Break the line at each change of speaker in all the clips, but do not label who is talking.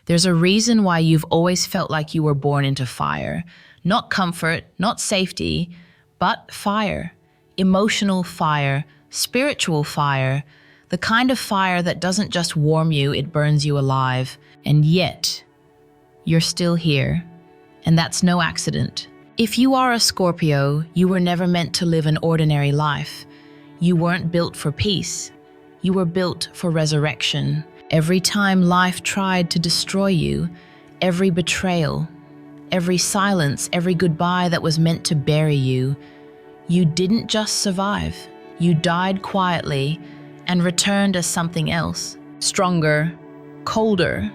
There's a reason why you've always felt like you were born into fire. Not comfort, not safety, but fire. Emotional fire, spiritual fire, the kind of fire that doesn't just warm you, it burns you alive. And yet, you're still here. And that's no accident. If you are a Scorpio, you were never meant to live an ordinary life. You weren't built for peace. You were built for resurrection. Every time life tried to destroy you, every betrayal, every silence, every goodbye that was meant to bury you, you didn't just survive. You died quietly and returned as something else, stronger, colder,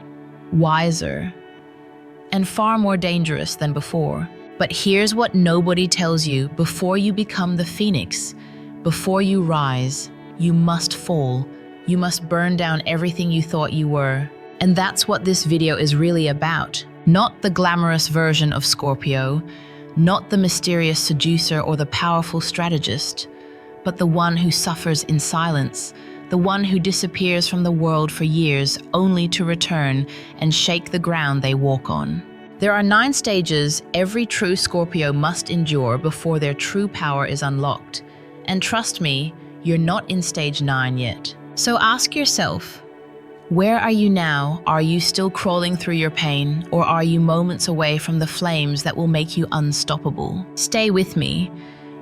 wiser, and far more dangerous than before. But here's what nobody tells you: before you become the phoenix, before you rise, you must fall. You must burn down everything you thought you were. And that's what this video is really about. Not the glamorous version of Scorpio, not the mysterious seducer or the powerful strategist, but the one who suffers in silence, the one who disappears from the world for years only to return and shake the ground they walk on. There are 9 stages every true Scorpio must endure before their true power is unlocked. And trust me, you're not in stage 9 yet. So ask yourself, where are you now? Are you still crawling through your pain, or are you moments away from the flames that will make you unstoppable? Stay with me,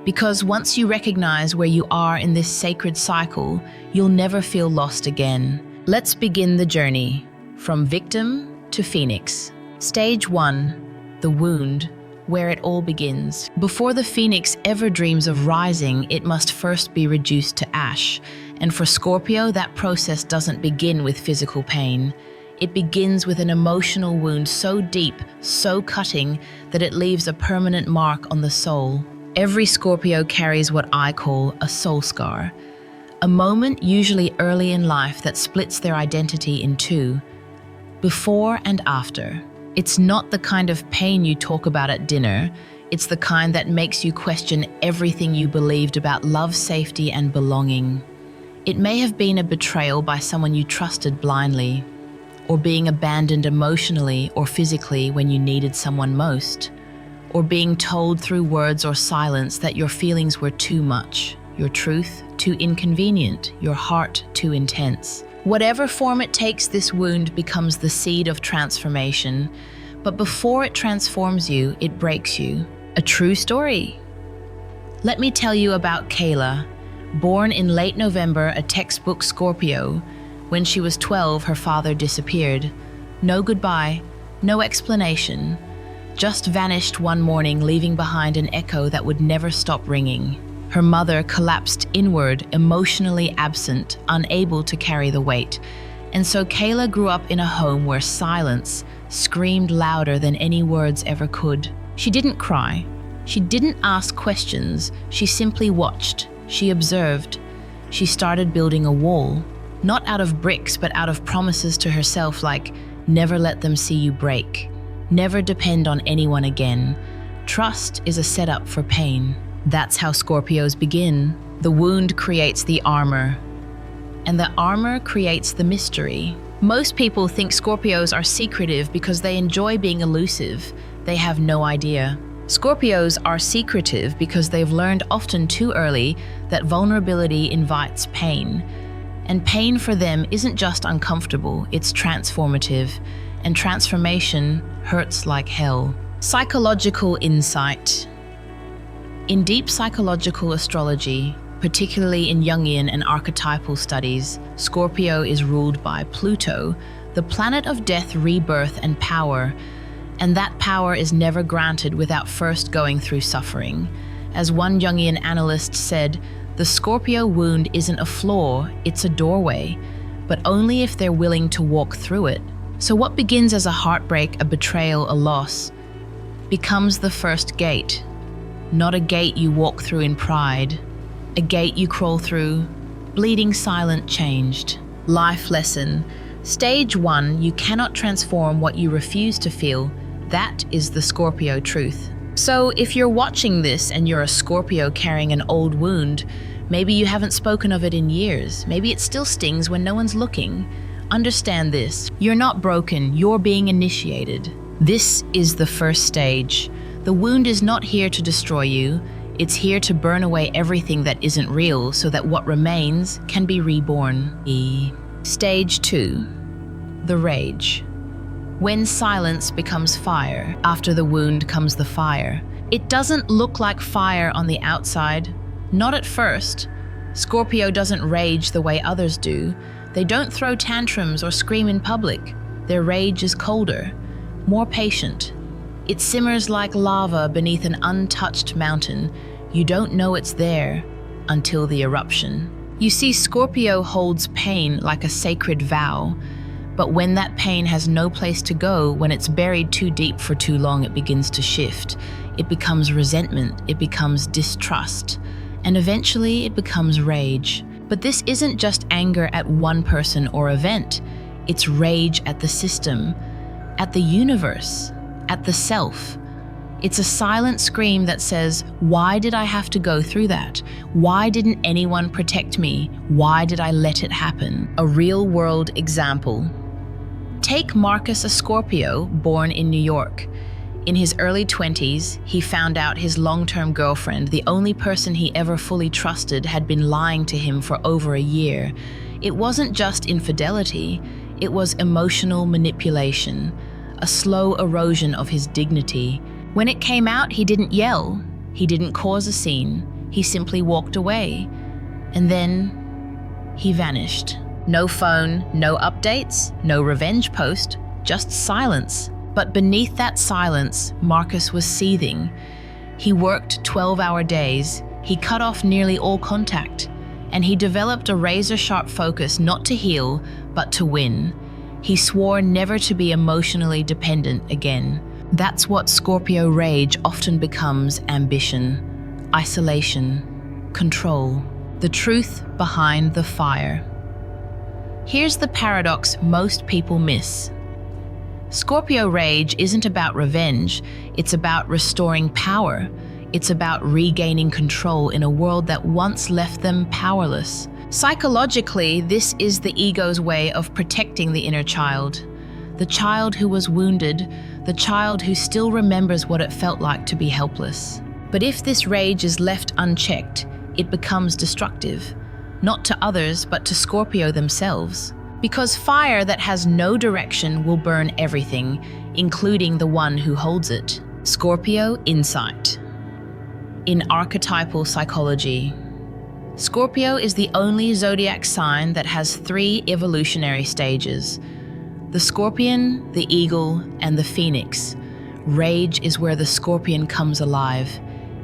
because once you recognize where you are in this sacred cycle, you'll never feel lost again. Let's begin the journey, from victim to phoenix. Stage 1, the wound, where it all begins. Before the phoenix ever dreams of rising, it must first be reduced to ash. And for Scorpio, that process doesn't begin with physical pain. It begins with an emotional wound so deep, so cutting, that it leaves a permanent mark on the soul. Every Scorpio carries what I call a soul scar, a moment usually early in life that splits their identity in two, before and after. It's not the kind of pain you talk about at dinner. It's the kind that makes you question everything you believed about love, safety, and belonging. It may have been a betrayal by someone you trusted blindly, or being abandoned emotionally or physically when you needed someone most, or being told through words or silence that your feelings were too much, your truth too inconvenient, your heart too intense. Whatever form it takes, this wound becomes the seed of transformation. But before it transforms you, it breaks you. A true story. Let me tell you about Kayla. Born in late November, a textbook Scorpio. When she was 12, her father disappeared. No goodbye, no explanation. Just vanished one morning, leaving behind an echo that would never stop ringing. Her mother collapsed inward, emotionally absent, unable to carry the weight. And so Kayla grew up in a home where silence screamed louder than any words ever could. She didn't cry. She didn't ask questions. She simply watched. She observed. She started building a wall, not out of bricks, but out of promises to herself like, never let them see you break. Never depend on anyone again. Trust is a setup for pain. That's how Scorpios begin. The wound creates the armor, and the armor creates the mystery. Most people think Scorpios are secretive because they enjoy being elusive. They have no idea. Scorpios are secretive because they've learned often too early that vulnerability invites pain. And pain for them isn't just uncomfortable, it's transformative. And transformation hurts like hell. Psychological insight. In deep psychological astrology, particularly in Jungian and archetypal studies, Scorpio is ruled by Pluto, the planet of death, rebirth, and power. And that power is never granted without first going through suffering. As one Jungian analyst said, the Scorpio wound isn't a flaw, it's a doorway, but only if they're willing to walk through it. So what begins as a heartbreak, a betrayal, a loss, becomes the first gate. Not a gate you walk through in pride, a gate you crawl through, bleeding silent, changed. Life lesson. Stage 1, you cannot transform what you refuse to feel. That is the Scorpio truth. So if you're watching this and you're a Scorpio carrying an old wound, maybe you haven't spoken of it in years. Maybe it still stings when no one's looking. understand this. You're not broken, you're being initiated. This is the first stage. The wound is not here to destroy you. It's here to burn away everything that isn't real so that what remains can be reborn. Stage 2. The rage. When silence becomes fire, after the wound comes the fire. It doesn't look like fire on the outside. Not at first. Scorpio doesn't rage the way others do. They don't throw tantrums or scream in public. Their rage is colder, more patient. It simmers like lava beneath an untouched mountain. You don't know it's there until the eruption. You see, Scorpio holds pain like a sacred vow. But when that pain has no place to go, when it's buried too deep for too long, it begins to shift. It becomes resentment, it becomes distrust, and eventually it becomes rage. But this isn't just anger at one person or event. It's rage at the system, at the universe, at the self. It's a silent scream that says, why did I have to go through that? Why didn't anyone protect me? Why did I let it happen? A real-world example. Take Marcus, a Scorpio, born in New York. In his early 20s, he found out his long-term girlfriend, the only person he ever fully trusted, had been lying to him for over a year. It wasn't just infidelity, it was emotional manipulation, a slow erosion of his dignity. When it came out, he didn't yell, he didn't cause a scene, he simply walked away. And then he vanished. No phone, no updates, no revenge post, just silence. But beneath that silence, Marcus was seething. He worked 12-hour days, he cut off nearly all contact, and he developed a razor-sharp focus not to heal, but to win. He swore never to be emotionally dependent again. That's what Scorpio rage often becomes: ambition, isolation, control. The truth behind the fire. Here's the paradox most people miss. Scorpio rage isn't about revenge, it's about restoring power. It's about regaining control in a world that once left them powerless. Psychologically, this is the ego's way of protecting the inner child. The child who was wounded, the child who still remembers what it felt like to be helpless. But if this rage is left unchecked, it becomes destructive. Not to others, but to Scorpio themselves. Because fire that has no direction will burn everything, including the one who holds it. Scorpio insight. In archetypal psychology, Scorpio is the only zodiac sign that has 3 evolutionary stages: the scorpion, the eagle, and the phoenix. Rage is where the scorpion comes alive.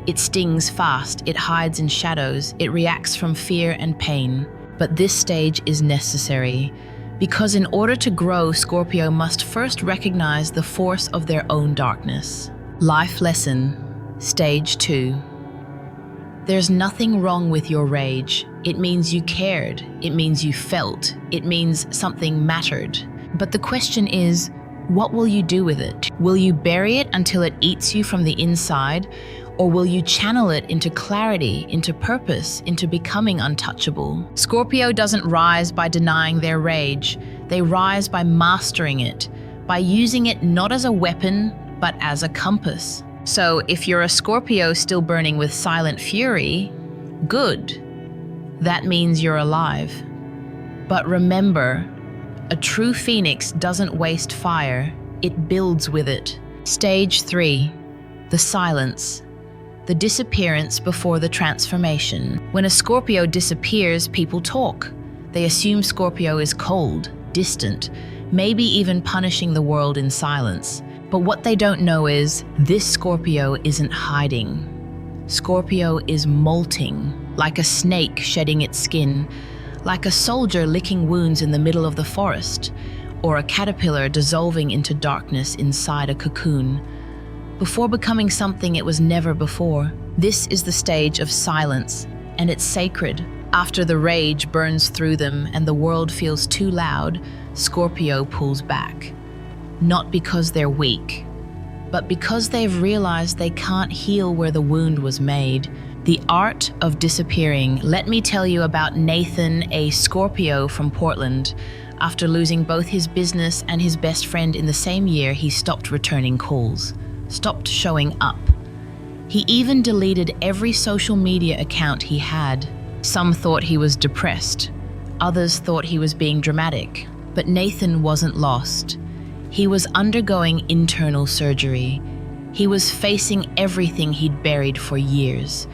It stings fast, it hides in shadows, it reacts from fear and pain. But this stage is necessary, because in order to grow, Scorpio must first recognize the force of their own darkness. Life lesson, stage 2. There's nothing wrong with your rage. It means you cared, it means you felt, it means something mattered. But the question is, what will you do with it? Will you bury it until it eats you from the inside? Or will you channel it into clarity, into purpose, into becoming untouchable? Scorpio doesn't rise by denying their rage. They rise by mastering it, by using it not as a weapon, but as a compass. So if you're a Scorpio still burning with silent fury, good. That means you're alive. But remember, a true phoenix doesn't waste fire, it builds with it. Stage 3, the silence. The disappearance before the transformation. When a Scorpio disappears, people talk. They assume Scorpio is cold, distant, maybe even punishing the world in silence. But what they don't know is, this Scorpio isn't hiding. Scorpio is molting, like a snake shedding its skin, like a soldier licking wounds in the middle of the forest, or a caterpillar dissolving into darkness inside a cocoon. Before becoming something it was never before. This is the stage of silence, and it's sacred. After the rage burns through them and the world feels too loud, Scorpio pulls back. Not because they're weak, but because they've realized they can't heal where the wound was made. The art of disappearing. Let me tell you about Nathan, a Scorpio from Portland. After losing both his business and his best friend in the same year, he stopped returning calls, stopped showing up. He even deleted every social media account he had. Some thought he was depressed. Others thought he was being dramatic. But Nathan wasn't lost. He was undergoing internal surgery. He was facing everything he'd buried for years.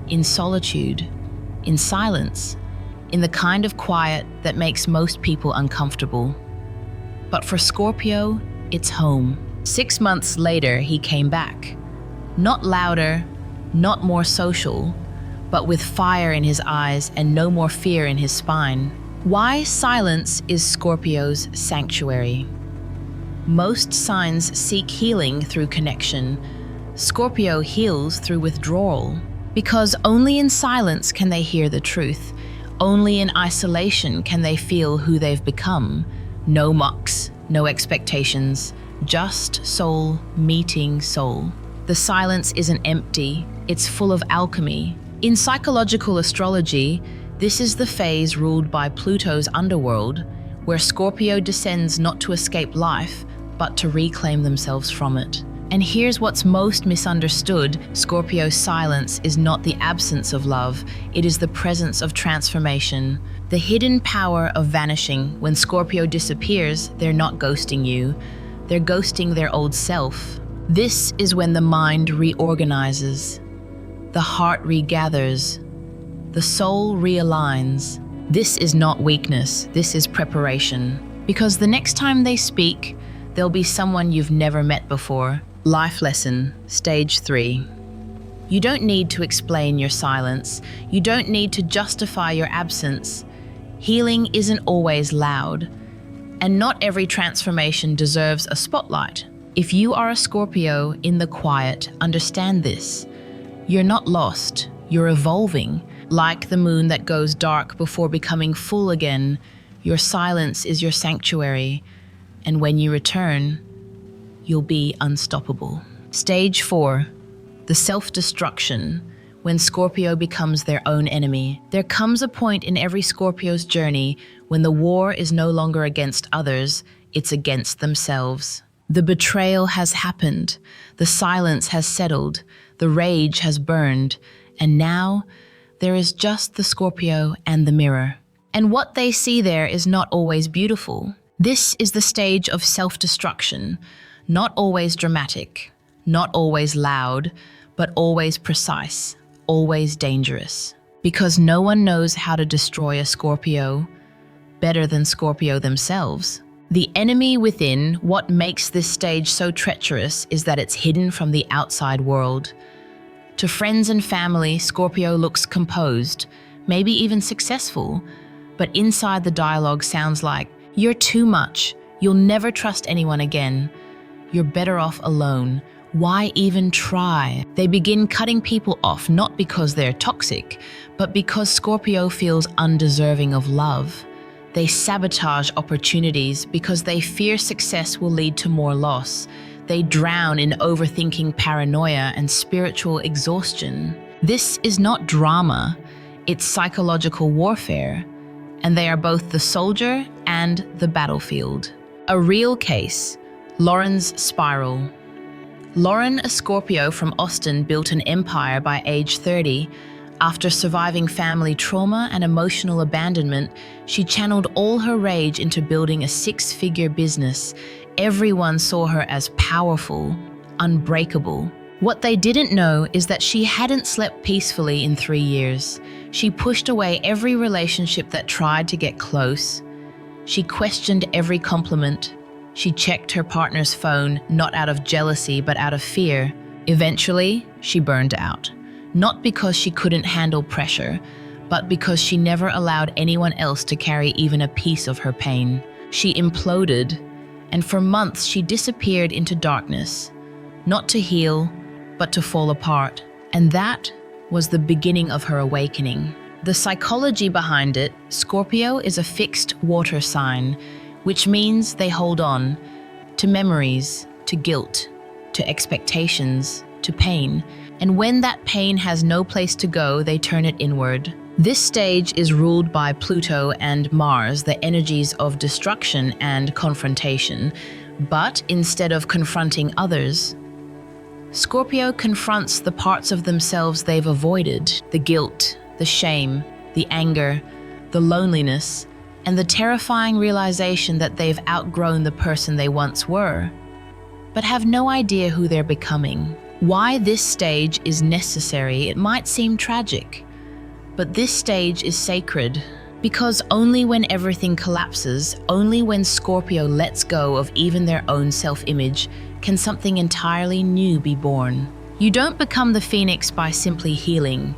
In solitude, in silence, in the kind of quiet that makes most people uncomfortable. But for Scorpio, it's home. 6 months later, he came back. Not louder, not more social, but with fire in his eyes and no more fear in his spine. Why silence is Scorpio's sanctuary. Most signs seek healing through connection. Scorpio heals through withdrawal, because only in silence can they hear the truth. Only in isolation can they feel who they've become. No mocks, no expectations, just soul meeting soul. The silence isn't empty, it's full of alchemy. In psychological astrology, this is the phase ruled by Pluto's underworld, where Scorpio descends not to escape life, but to reclaim themselves from it. And here's what's most misunderstood: Scorpio's silence is not the absence of love, it is the presence of transformation. The hidden power of vanishing. When Scorpio disappears, they're not ghosting you, they're ghosting their old self. This is when the mind reorganizes, the heart regathers, the soul realigns. This is not weakness, this is preparation. Because the next time they speak, there'll be someone you've never met before. Life lesson, stage 3. You don't need to explain your silence. You don't need to justify your absence. Healing isn't always loud, and not every transformation deserves a spotlight. If you are a Scorpio in the quiet, understand this. You're not lost, you're evolving. Like the moon that goes dark before becoming full again, your silence is your sanctuary, and when you return, you'll be unstoppable. Stage 4, the self-destruction. When Scorpio becomes their own enemy, there comes a point in every Scorpio's journey when the war is no longer against others, it's against themselves. The betrayal has happened, the silence has settled, the rage has burned, and now there is just the Scorpio and the mirror. And what they see there is not always beautiful. This is the stage of self-destruction, not always dramatic, not always loud, but always precise, always dangerous. Because no one knows how to destroy a Scorpio better than Scorpio themselves. The enemy within, what makes this stage so treacherous, is that it's hidden from the outside world. To friends and family, Scorpio looks composed, maybe even successful, but inside the dialogue sounds like, "You're too much, you'll never trust anyone again, you're better off alone, why even try?" They begin cutting people off not because they're toxic, but because Scorpio feels undeserving of love. They sabotage opportunities because they fear success will lead to more loss. They drown in overthinking, paranoia, and spiritual exhaustion. This is not drama, it's psychological warfare, and they are both the soldier and the battlefield. A real case, Lauren's spiral. Lauren, a Scorpio from Austin, built an empire by age 30. After surviving family trauma and emotional abandonment, she channeled all her rage into building a 6-figure business. Everyone saw her as powerful, unbreakable. What they didn't know is that she hadn't slept peacefully in 3 years. She pushed away every relationship that tried to get close. She questioned every compliment. She checked her partner's phone, not out of jealousy, but out of fear. Eventually, she burned out. Not because she couldn't handle pressure, but because she never allowed anyone else to carry even a piece of her pain. She imploded, and for months she disappeared into darkness, not to heal, but to fall apart. And that was the beginning of her awakening. The psychology behind it: Scorpio is a fixed water sign, which means they hold on to memories, to guilt, to expectations, to pain. And when that pain has no place to go, they turn it inward. This stage is ruled by Pluto and Mars, the energies of destruction and confrontation. But instead of confronting others, Scorpio confronts the parts of themselves they've avoided, the guilt, the shame, the anger, the loneliness, and the terrifying realization that they've outgrown the person they once were, but have no idea who they're becoming. Why this stage is necessary, it might seem tragic, but this stage is sacred. Because only when everything collapses, only when Scorpio lets go of even their own self-image, can something entirely new be born. You don't become the phoenix by simply healing.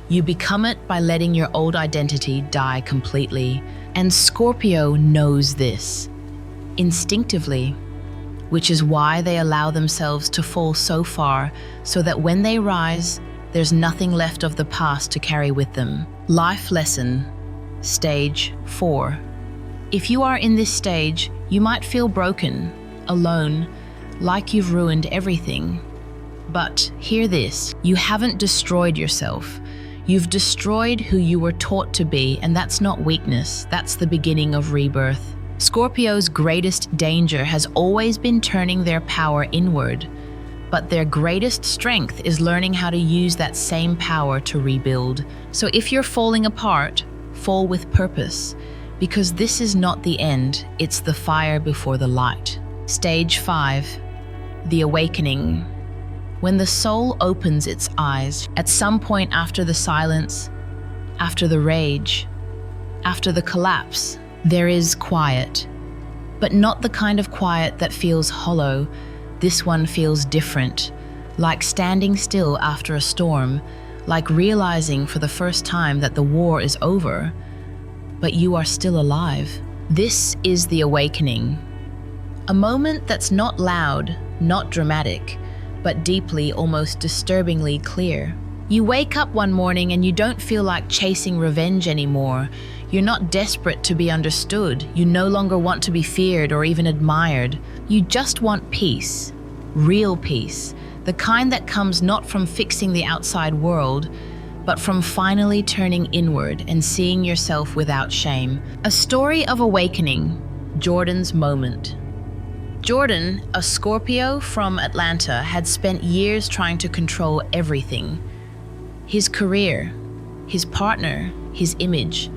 You become it by letting your old identity die completely. And Scorpio knows this instinctively, which is why they allow themselves to fall so far so that when they rise, there's nothing left of the past to carry with them. Life lesson. Stage 4. If you are in this stage, you might feel broken, alone, like you've ruined everything. But hear this, you haven't destroyed yourself. You've destroyed who you were taught to be, and that's not weakness, that's the beginning of rebirth. Scorpio's greatest danger has always been turning their power inward, but their greatest strength is learning how to use that same power to rebuild. So if you're falling apart, fall with purpose, because this is not the end, it's the fire before the light. Stage 5. The awakening. When the soul opens its eyes, at some point after the silence, after the rage, after the collapse, there is quiet. But not the kind of quiet that feels hollow. This one feels different, like standing still after a storm, like realizing for the first time that the war is over, but you are still alive. This is the awakening. A moment that's not loud, not dramatic, but deeply, almost disturbingly clear. You wake up one morning and you don't feel like chasing revenge anymore. You're not desperate to be understood. You no longer want to be feared or even admired. You just want peace, real peace. The kind that comes not from fixing the outside world, but from finally turning inward and seeing yourself without shame. A story of awakening, Jordan's moment. Jordan, a Scorpio from Atlanta, had spent years trying to control everything. His career, his partner, his image.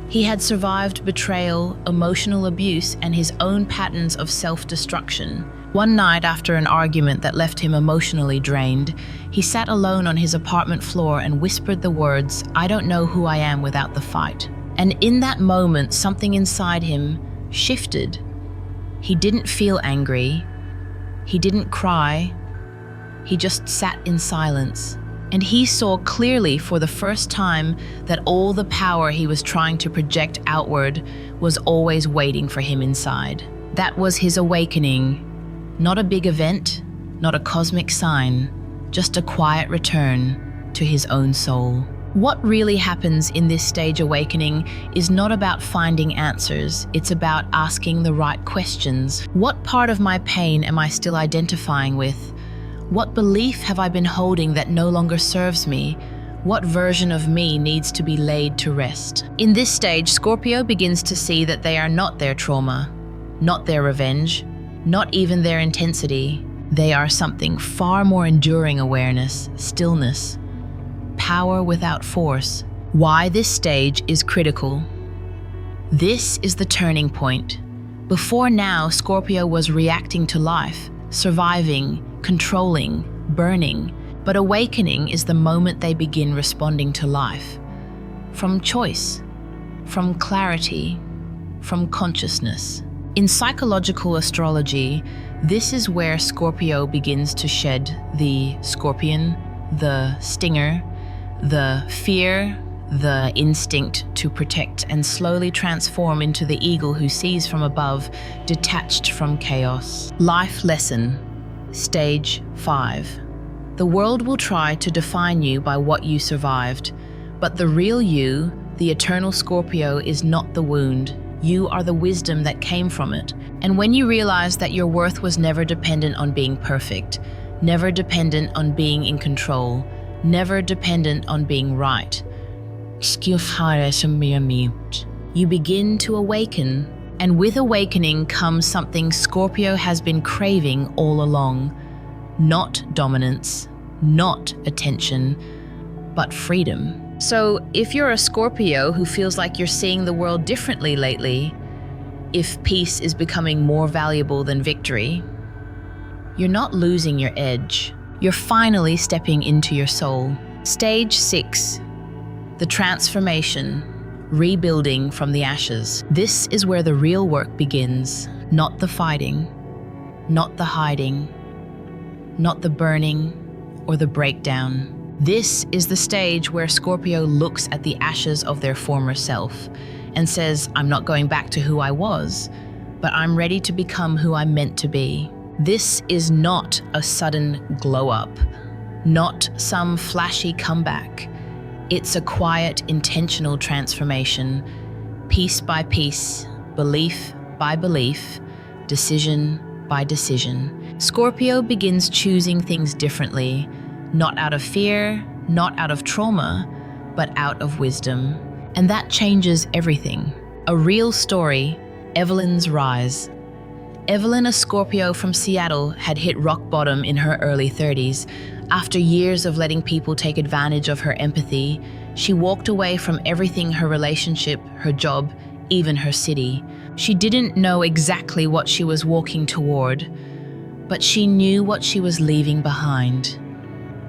He had survived betrayal, emotional abuse, and his own patterns of self-destruction. One night, after an argument that left him emotionally drained, he sat alone on his apartment floor and whispered the words, "I don't know who I am without the fight." And in that moment, something inside him shifted. He didn't feel angry. He didn't cry. He just sat in silence. And he saw clearly for the first time that all the power he was trying to project outward was always waiting for him inside. That was his awakening. Not a big event, not a cosmic sign, just a quiet return to his own soul. What really happens in this stage awakening is not about finding answers, it's about asking the right questions. What part of my pain am I still identifying with? What belief have I been holding that no longer serves me? What version of me needs to be laid to rest? In this stage, Scorpio begins to see that they are not their trauma, not their revenge, not even their intensity. They are something far more enduring: awareness, stillness, power without force. Why this stage is critical. This is the turning point. Before now, Scorpio was reacting to life, surviving, controlling, burning. But awakening is the moment they begin responding to life. From choice, from clarity, from consciousness. In psychological astrology, this is where Scorpio begins to shed the scorpion, the stinger, the fear, the instinct to protect, and slowly transform into the eagle who sees from above, detached from chaos. Life lesson. Stage 5. The world will try to define you by what you survived, but the real you, the eternal Scorpio, is not the wound. You are the wisdom that came from it. And when you realize that your worth was never dependent on being perfect, never dependent on being in control, never dependent on being right, You begin to awaken, and with awakening comes something Scorpio has been craving all along. Not dominance, not attention, but freedom. So if you're a Scorpio who feels like you're seeing the world differently lately, if peace is becoming more valuable than victory, you're not losing your edge. You're finally stepping into your soul. Stage 6, the transformation, rebuilding from the ashes. This is where the real work begins. Not the fighting, not the hiding, not the burning or the breakdown. This is the stage where Scorpio looks at the ashes of their former self and says, I'm not going back to who I was, but I'm ready to become who I'm meant to be. This is not a sudden glow up, not some flashy comeback. It's a quiet, intentional transformation, piece by piece, belief by belief, decision by decision. Scorpio begins choosing things differently, not out of fear, not out of trauma, but out of wisdom. And that changes everything. A real story, Evelyn's rise. Evelyn, a Scorpio from Seattle, had hit rock bottom in her early 30s. After years of letting people take advantage of her empathy, she walked away from everything: her relationship, her job, even her city. She didn't know exactly what she was walking toward, but she knew what she was leaving behind.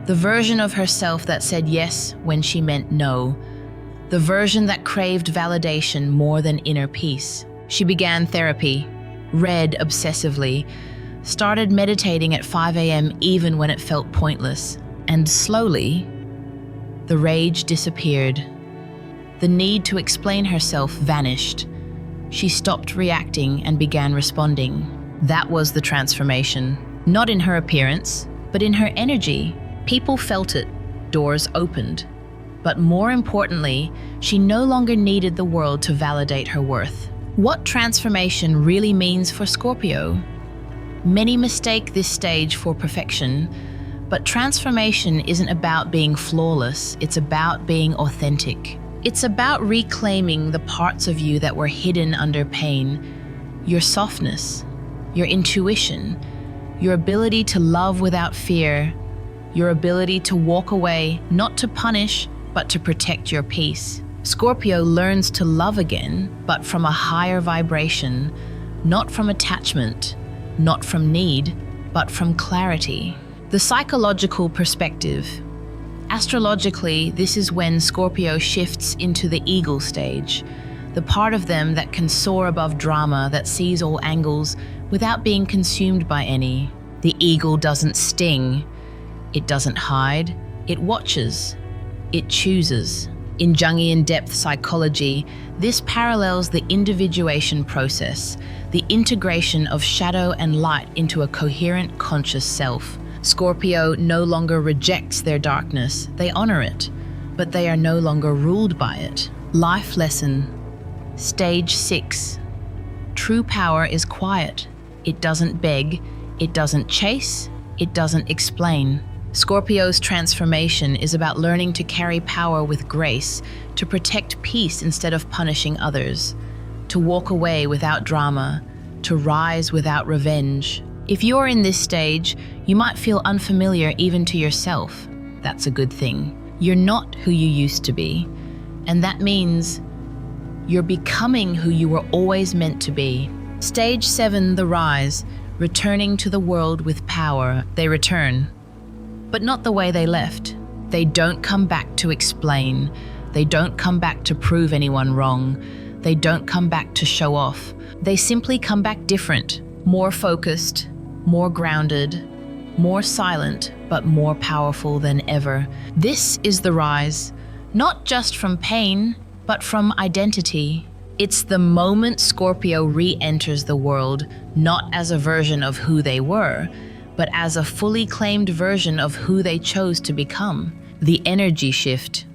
The version of herself that said yes when she meant no. The version that craved validation more than inner peace. She began therapy, read obsessively, started meditating at 5 a.m. even when it felt pointless. And slowly, the rage disappeared. The need to explain herself vanished. She stopped reacting and began responding. That was the transformation. Not in her appearance, but in her energy. People felt it. Doors opened. But more importantly, she no longer needed the world to validate her worth. What transformation really means for Scorpio? Many mistake this stage for perfection, but transformation isn't about being flawless, it's about being authentic. It's about reclaiming the parts of you that were hidden under pain, your softness, your intuition, your ability to love without fear, your ability to walk away, not to punish, but to protect your peace. Scorpio learns to love again, but from a higher vibration, not from attachment, not from need, but from clarity. The psychological perspective. Astrologically, this is when Scorpio shifts into the eagle stage, the part of them that can soar above drama, that sees all angles without being consumed by any. The eagle doesn't sting, it doesn't hide, it watches, it chooses. In Jungian depth psychology, this parallels the individuation process, the integration of shadow and light into a coherent conscious self. Scorpio no longer rejects their darkness, they honor it, but they are no longer ruled by it. Life lesson. Stage 6. True power is quiet. It doesn't beg, it doesn't chase, it doesn't explain. Scorpio's transformation is about learning to carry power with grace, to protect peace instead of punishing others, to walk away without drama, to rise without revenge. If you're in this stage, you might feel unfamiliar even to yourself. That's a good thing. You're not who you used to be, and that means you're becoming who you were always meant to be. Stage 7, the rise, returning to the world with power. They return, but not the way they left. They don't come back to explain. They don't come back to prove anyone wrong. They don't come back to show off. They simply come back different, more focused, more grounded, more silent, but more powerful than ever. This is the rise, not just from pain, but from identity. It's the moment Scorpio re-enters the world, not as a version of who they were, but as a fully claimed version of who they chose to become. The energy shift.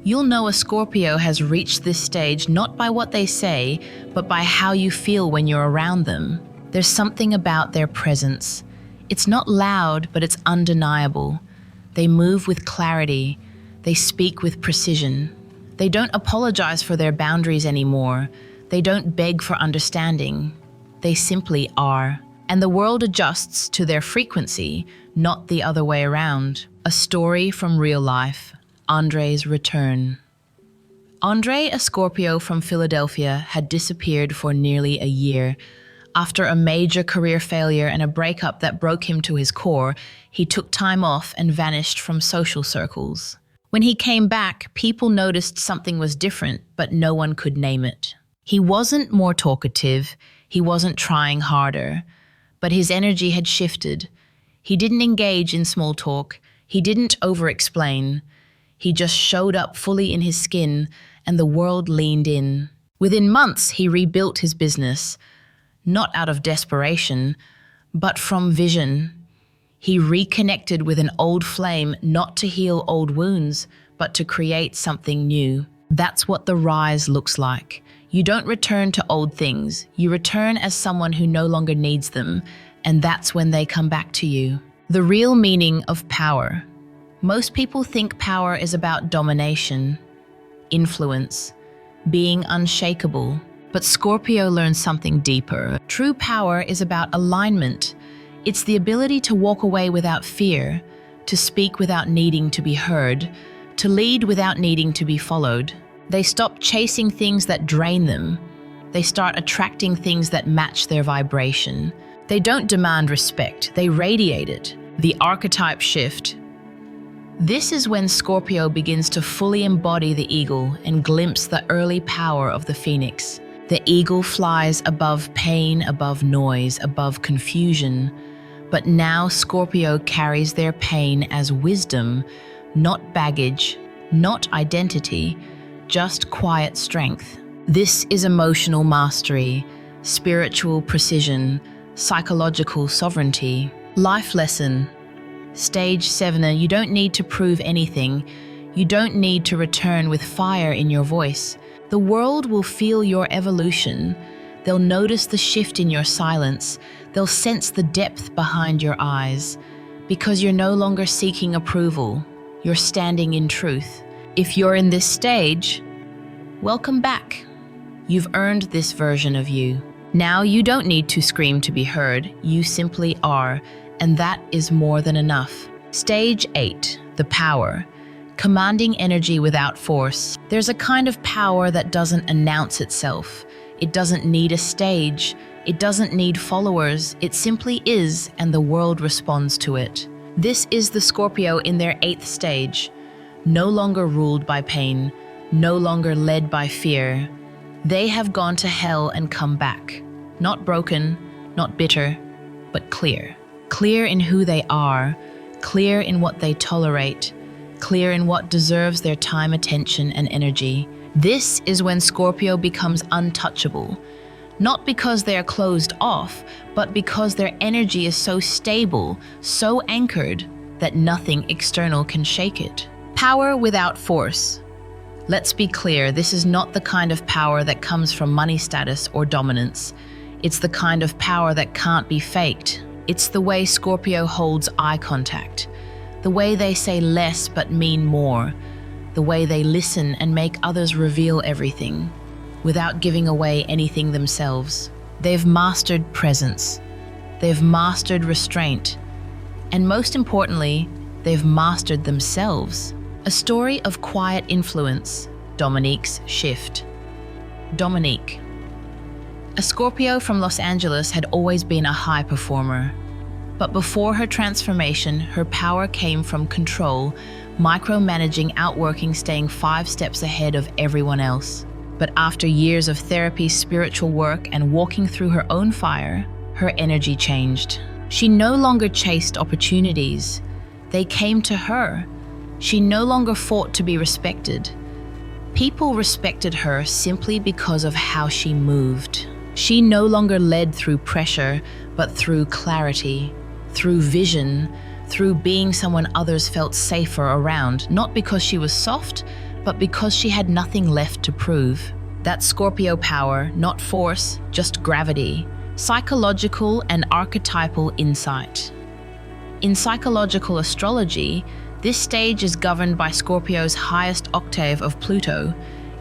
You'll know a Scorpio has reached this stage not by what they say, but by how you feel when you're around them. There's something about their presence. It's not loud, but it's undeniable. They move with clarity. They speak with precision. They don't apologize for their boundaries anymore. They don't beg for understanding. They simply are. And the world adjusts to their frequency, not the other way around. A story from real life. Andre's return. Andre, a Scorpio from Philadelphia, had disappeared for nearly a year. After a major career failure and a breakup that broke him to his core, he took time off and vanished from social circles. When he came back, people noticed something was different, but no one could name it. He wasn't more talkative, he wasn't trying harder, but his energy had shifted. He didn't engage in small talk, he didn't over-explain. He just showed up fully in his skin, and the world leaned in. Within months, he rebuilt his business, not out of desperation, but from vision. He reconnected with an old flame, not to heal old wounds, but to create something new. That's what the rise looks like. You don't return to old things. You return as someone who no longer needs them, and that's when they come back to you. The real meaning of power. Most people think power is about domination, influence, being unshakable. But Scorpio learns something deeper. True power is about alignment. It's the ability to walk away without fear, to speak without needing to be heard, to lead without needing to be followed. They stop chasing things that drain them. They start attracting things that match their vibration. They don't demand respect, they radiate it. The archetype shift. This is when Scorpio begins to fully embody the eagle and glimpse the early power of the phoenix. The eagle flies above pain, above noise, above confusion. But now Scorpio carries their pain as wisdom, not baggage, not identity, just quiet strength. This is emotional mastery, spiritual precision, psychological sovereignty. Life lesson. Stage 7, you don't need to prove anything. You don't need to return with fire in your voice. The world will feel your evolution. They'll notice the shift in your silence. They'll sense the depth behind your eyes. Because you're no longer seeking approval. You're standing in truth. If you're in this stage, welcome back. You've earned this version of you. Now you don't need to scream to be heard. You simply are. And that is more than enough. Stage 8, the power. Commanding energy without force. There's a kind of power that doesn't announce itself. It doesn't need a stage. It doesn't need followers. It simply is, and the world responds to it. This is the Scorpio in their 8th stage. No longer ruled by pain. No longer led by fear. They have gone to hell and come back. Not broken, not bitter, but clear. Clear in who they are, clear in what they tolerate, clear in what deserves their time, attention, and energy. This is when Scorpio becomes untouchable, not because they are closed off, but because their energy is so stable, so anchored, that nothing external can shake it. Power without force. Let's be clear, this is not the kind of power that comes from money status or dominance. It's the kind of power that can't be faked. It's the way Scorpio holds eye contact, the way they say less but mean more, the way they listen and make others reveal everything, without giving away anything themselves. They've mastered presence, they've mastered restraint, and most importantly, they've mastered themselves. A story of quiet influence, Dominique's shift. Dominique. A Scorpio from Los Angeles had always been a high performer. But before her transformation, her power came from control, micromanaging, outworking, staying 5 steps ahead of everyone else. But after years of therapy, spiritual work, and walking through her own fire, her energy changed. She no longer chased opportunities. They came to her. She no longer fought to be respected. People respected her simply because of how she moved. She no longer led through pressure, but through clarity, through vision, through being someone others felt safer around, not because she was soft, but because she had nothing left to prove. That's Scorpio power, not force, just gravity, psychological and archetypal insight. In psychological astrology, This stage is governed by Scorpio's highest octave of Pluto.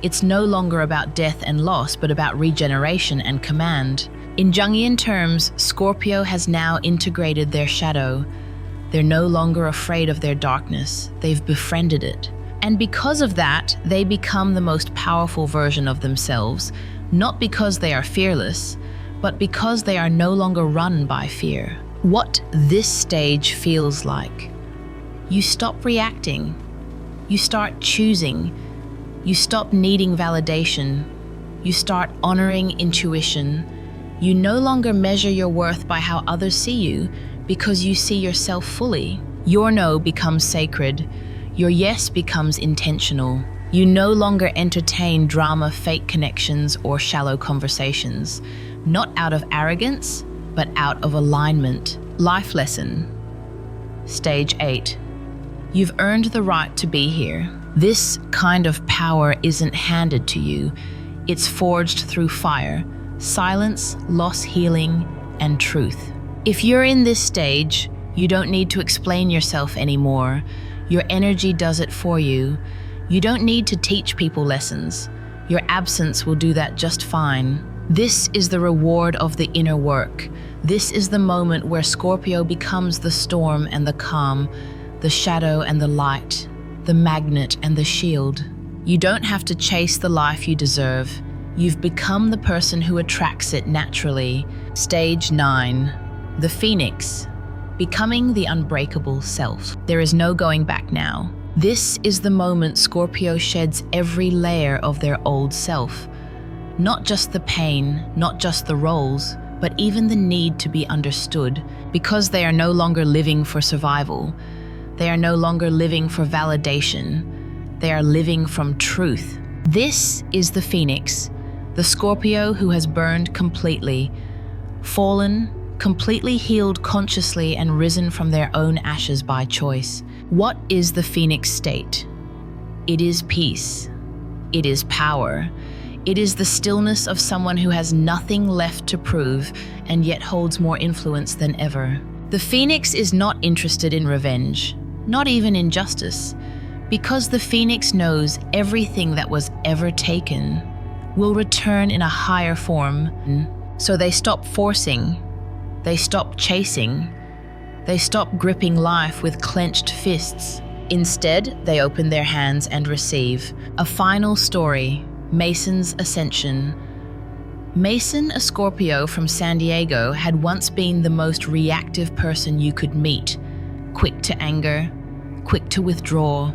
It's no longer about death and loss, but about regeneration and command. In Jungian terms, Scorpio has now integrated their shadow. They're no longer afraid of their darkness. They've befriended it. And because of that, they become the most powerful version of themselves, not because they are fearless, but because they are no longer run by fear. What this stage feels like. You stop reacting. You start choosing. You stop needing validation. You start honoring intuition. You no longer measure your worth by how others see you because you see yourself fully. Your no becomes sacred. Your yes becomes intentional. You no longer entertain drama, fake connections, or shallow conversations, not out of arrogance, but out of alignment. Life lesson. Stage 8. You've earned the right to be here. This kind of power isn't handed to you. It's forged through fire, silence, loss, healing, and truth. If you're in this stage, you don't need to explain yourself anymore. Your energy does it for you. You don't need to teach people lessons. Your absence will do that just fine. This is the reward of the inner work. This is the moment where Scorpio becomes the storm and the calm, the shadow and the light, the magnet and the shield. You don't have to chase the life you deserve. You've become the person who attracts it naturally. Stage 9. The Phoenix. Becoming the unbreakable self. There is no going back now. This is the moment Scorpio sheds every layer of their old self. Not just the pain, not just the roles, but even the need to be understood, because they are no longer living for survival. They are no longer living for validation. They are living from truth. This is the Phoenix, the Scorpio who has burned completely, fallen, completely healed consciously, and risen from their own ashes by choice. What is the Phoenix state? It is peace. It is power. It is the stillness of someone who has nothing left to prove and yet holds more influence than ever. The Phoenix is not interested in revenge, not even in justice, because the Phoenix knows everything that was ever taken will return in a higher form. So they stop forcing, they stop chasing, they stop gripping life with clenched fists. Instead, they open their hands and receive. A final story. Mason's ascension. Mason, a Scorpio from San Diego, had once been the most reactive person you could meet. Quick to anger, quick to withdraw,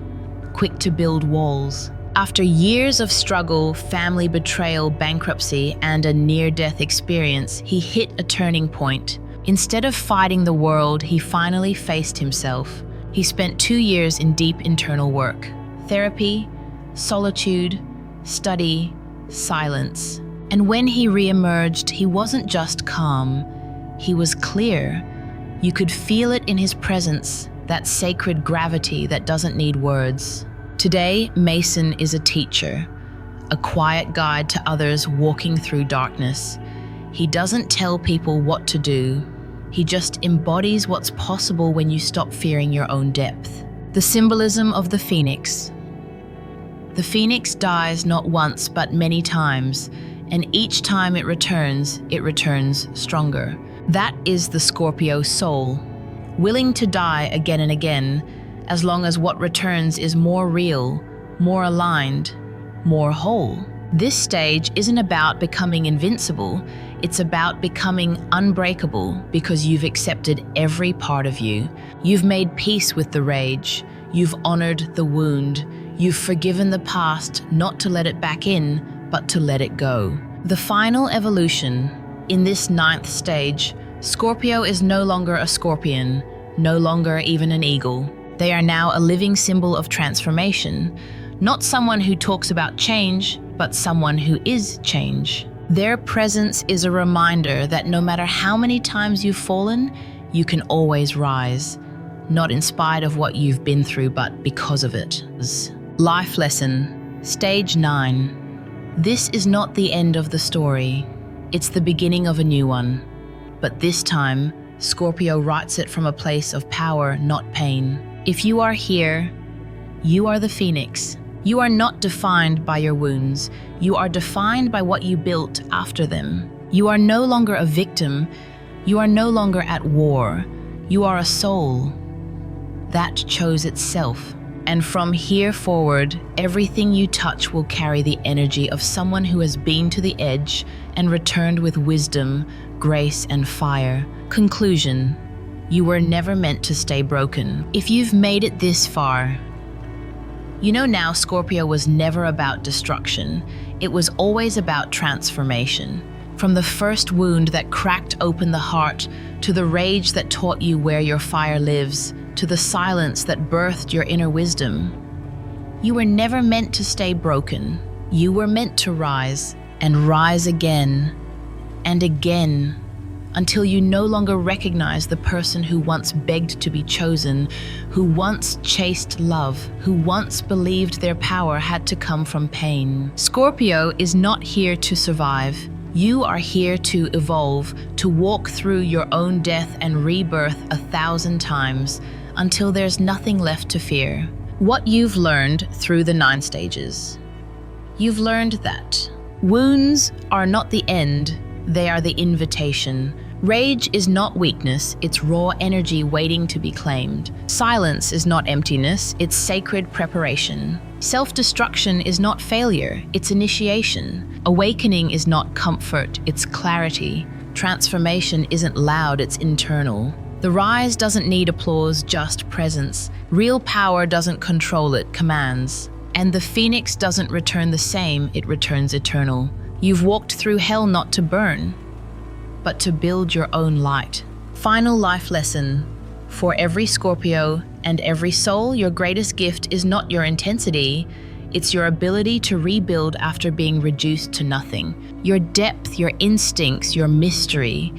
quick to build walls. After years of struggle, family betrayal, bankruptcy, and a near-death experience, he hit a turning point. Instead of fighting the world, he finally faced himself. He spent 2 years in deep internal work. Therapy, solitude, study, silence. And when he re-emerged, he wasn't just calm, he was clear. You could feel it in his presence, that sacred gravity that doesn't need words. Today, Mason is a teacher, a quiet guide to others walking through darkness. He doesn't tell people what to do, he just embodies what's possible when you stop fearing your own depth. The symbolism of the Phoenix. The Phoenix dies not once but many times, and each time it returns stronger. That is the Scorpio soul, willing to die again and again, as long as what returns is more real, more aligned, more whole. This stage isn't about becoming invincible, it's about becoming unbreakable because you've accepted every part of you. You've made peace with the rage, you've honored the wound, you've forgiven the past, not to let it back in, but to let it go. The final evolution. In this 9th stage, Scorpio is no longer a scorpion, no longer even an eagle. They are now a living symbol of transformation, not someone who talks about change, but someone who is change. Their presence is a reminder that no matter how many times you've fallen, you can always rise, not in spite of what you've been through, but because of it. Life lesson. Stage 9. This is not the end of the story. It's the beginning of a new one. But this time, Scorpio writes it from a place of power, not pain. If you are here, you are the phoenix. You are not defined by your wounds. You are defined by what you built after them. You are no longer a victim. You are no longer at war. You are a soul that chose itself. And from here forward, everything you touch will carry the energy of someone who has been to the edge and returned with wisdom, grace, and fire. Conclusion: you were never meant to stay broken. If you've made it this far, you know now Scorpio was never about destruction. It was always about transformation. From the first wound that cracked open the heart, to the rage that taught you where your fire lives, to the silence that birthed your inner wisdom. You were never meant to stay broken. You were meant to rise, and rise again, and again, until you no longer recognize the person who once begged to be chosen, who once chased love, who once believed their power had to come from pain. Scorpio is not here to survive. You are here to evolve, to walk through your own death and rebirth 1,000 times, until there's nothing left to fear. What you've learned through the 9 stages. You've learned that wounds are not the end, they are the invitation. Rage is not weakness, it's raw energy waiting to be claimed. Silence is not emptiness, it's sacred preparation. Self-destruction is not failure, it's initiation. Awakening is not comfort, it's clarity. Transformation isn't loud, it's internal. The rise doesn't need applause, just presence. Real power doesn't control, it commands. And the phoenix doesn't return the same, it returns eternal. You've walked through hell not to burn, but to build your own light. Final life lesson. For every Scorpio and every soul, your greatest gift is not your intensity, it's your ability to rebuild after being reduced to nothing. Your depth, your instincts, your mystery.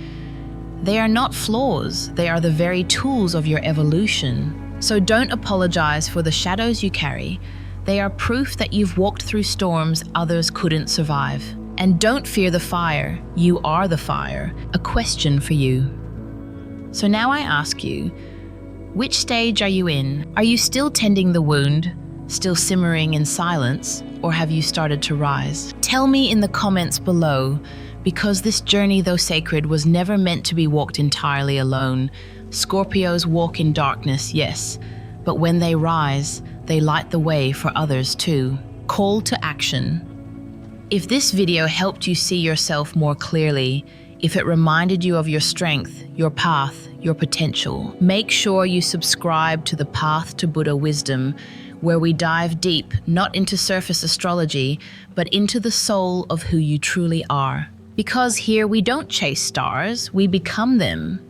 They are not flaws, they are the very tools of your evolution. So don't apologize for the shadows you carry. They are proof that you've walked through storms others couldn't survive. And don't fear the fire, you are the fire. A question for you. So now I ask you, which stage are you in? Are you still tending the wound, still simmering in silence, or have you started to rise? Tell me in the comments below, because this journey, though sacred, was never meant to be walked entirely alone. Scorpios walk in darkness, yes, but when they rise, they light the way for others too. Call to action. If this video helped you see yourself more clearly, if it reminded you of your strength, your path, your potential, make sure you subscribe to the Path to Buddha Wisdom, where we dive deep, not into surface astrology, but into the soul of who you truly are. Because here we don't chase stars, we become them.